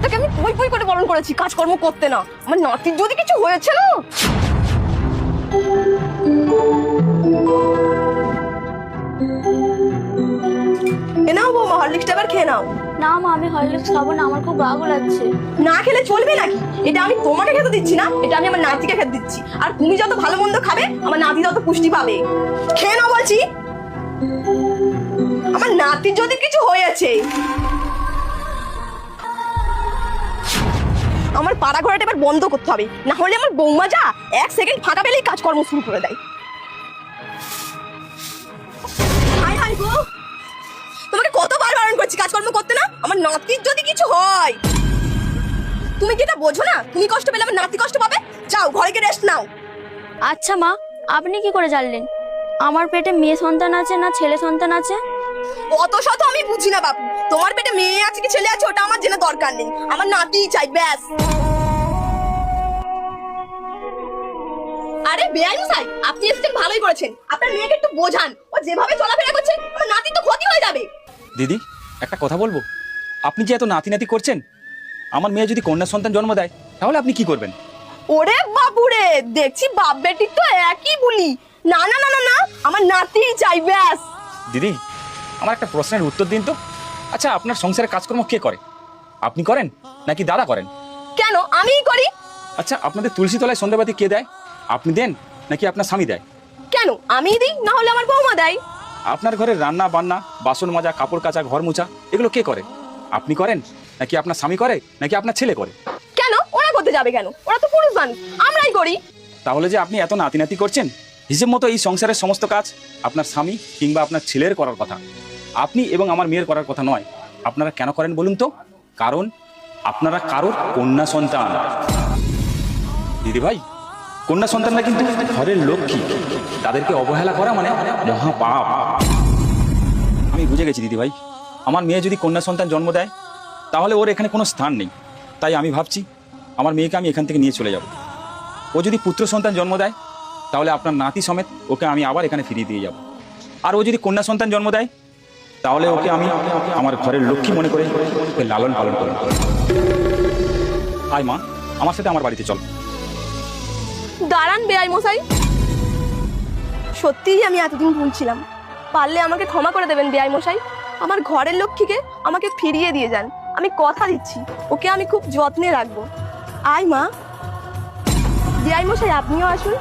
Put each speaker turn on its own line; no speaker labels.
থেকে আমি পই পই করে পালন করেছি, কাজকর্ম করতে না। আমার নাতির যদি কিছু হয়েছে না, এ নাও বৌমা, হরলিক্সটা এবার খেয়ে নাও।
না মা, আমি হরলিক্স খাবো না, আমার খুব গা গোলাচ্ছে।
না খেলে চলবে নাকি? এটা আমি তোমাকে খেতে দিচ্ছি না, এটা আমি আমার নাতিকে খেতে দিচ্ছি। আর তুমি যত ভালো মন্দ খাবে, আমার নাতি তত পুষ্টি পাবে। খেয়ে নাও বলছি। আমার নাতির যদি কিছু হয়েছে, আমার পাড়া ঘোরাটা এবার বন্ধ করতে হবে, না হলে আমার বৌমা যা 1 সেকেন্ড ফাঁকা পেলেই কাজকর্ম শুরু করে দেয়। হাই হাই গো, তোমাকে কতবার বারণ করছি কাজকর্ম করতে না। আমার নাতির যদি কিছু হয়, তুমি কি এটা বোঝো না? তুমি কষ্ট পেলে আমার নাতি কষ্ট পাবে। যাও ঘরে গিয়ে রেস্ট নাও।
আচ্ছা মা, আপনি কি করে জানলেন আমার পেটে মেয়ে সন্তান আছে না ছেলে সন্তান আছে?
অত শত আমি বুঝি না বাবু, তোমার পেটে মেয়ে আছে কি ছেলে আছে ওটা আমার জেনে দরকার নেই, আমার নাতিই চাই ব্যাস। আরে বেআই মশাই, আপনি এসেছেন ভালোই করেছেন। আপনার মেয়েকে একটু বোঝান, ও যেভাবে চলাফেরা করছে আমার নাতির তো ক্ষতি হয়ে যাবে।
দিদি, একটা কথা বলবো। আপনি যে এত নাতি নাতি করছেন, আমার মেয়ে যদি কন্যা সন্তান জন্ম দেয় তাহলে আপনি কি করবেন?
ওরে বাবুরে, দেখছি বাপ বেটির তো একই বলি। না না না না না, আমার নাতিই চাই ব্যাস।
দিদি, আমার একটা প্রশ্নের উত্তর দিন তো। আচ্ছা, আপনার সংসারের কাজকর্ম কে করে? আপনি করেন নাকি দাদা করেন?
কেন আমিই করি?
আচ্ছা, আপনাদের তুলসী তলায় সন্ধ্যাবাতি কে দেয়? আপনি দেন নাকি আপনার স্বামী দেয়?
কেন আমিই দিই, না হলে আমার বৌমা দেয়।
আপনার ঘরে রান্না বান্না, বাসন মাজা, কাপড় কাচা, ঘর মোছা এগুলো কে করে? আপনি করেন নাকি আপনার স্বামী করে নাকি আপনার ছেলে করে?
কেন ওরা করতে যাবে কেন? ওরা তো পুরুষ মানুষ, আমরাই করি।
তাহলে যে আপনি এত নাতি নাতি করছেন, হিসেব মতো এই সংসারের সমস্ত কাজ আপনার স্বামী কিংবা আপনার ছেলের করার কথা, আপনি এবং আমার মেয়ের করার কথা নয়। আপনারা কেন করেন বলুন তো? কারণ আপনারা কারোর কন্যা সন্তান। দিদি ভাই, কন্যা সন্তানরা কিন্তু ঘরের লক্ষ্মী, তাদেরকে অবহেলা করা মানে মহাপাপ। আমি বুঝে গেছি দিদি ভাই, আমার মেয়ে যদি কন্যা সন্তান জন্ম দেয় তাহলে ওর এখানে কোনো স্থান নেই। তাই আমি ভাবছি আমার মেয়েকে আমি এখান থেকে নিয়ে চলে যাব। ও যদি পুত্র সন্তান জন্ম দেয় তাহলে আপনার নাতি সমেত ওকে আমি আবার এখানে ফিরিয়ে দিয়ে যাব। আর ও যদি কন্যা সন্তান জন্ম দেয় তাহলে ওকে আমি আমার ঘরের লক্ষ্মী মনে করে ওকে লালন পালন করব। আয় মা, আমার সাথে আমার বাড়িতে চল।
দাঁড়ান বেআই মশাই, সত্যিই আমি এতদিন ভুলছিলাম। পারলে আমাকে ক্ষমা করে দেবেন বেআই মশাই। আমার ঘরের লক্ষ্মীকে আমাকে ফিরিয়ে দিয়ে যান। আমি কথা দিচ্ছি ওকে আমি খুব যত্নে রাখবো। আয় মা। বেআই মশাই আপনিও আসুন।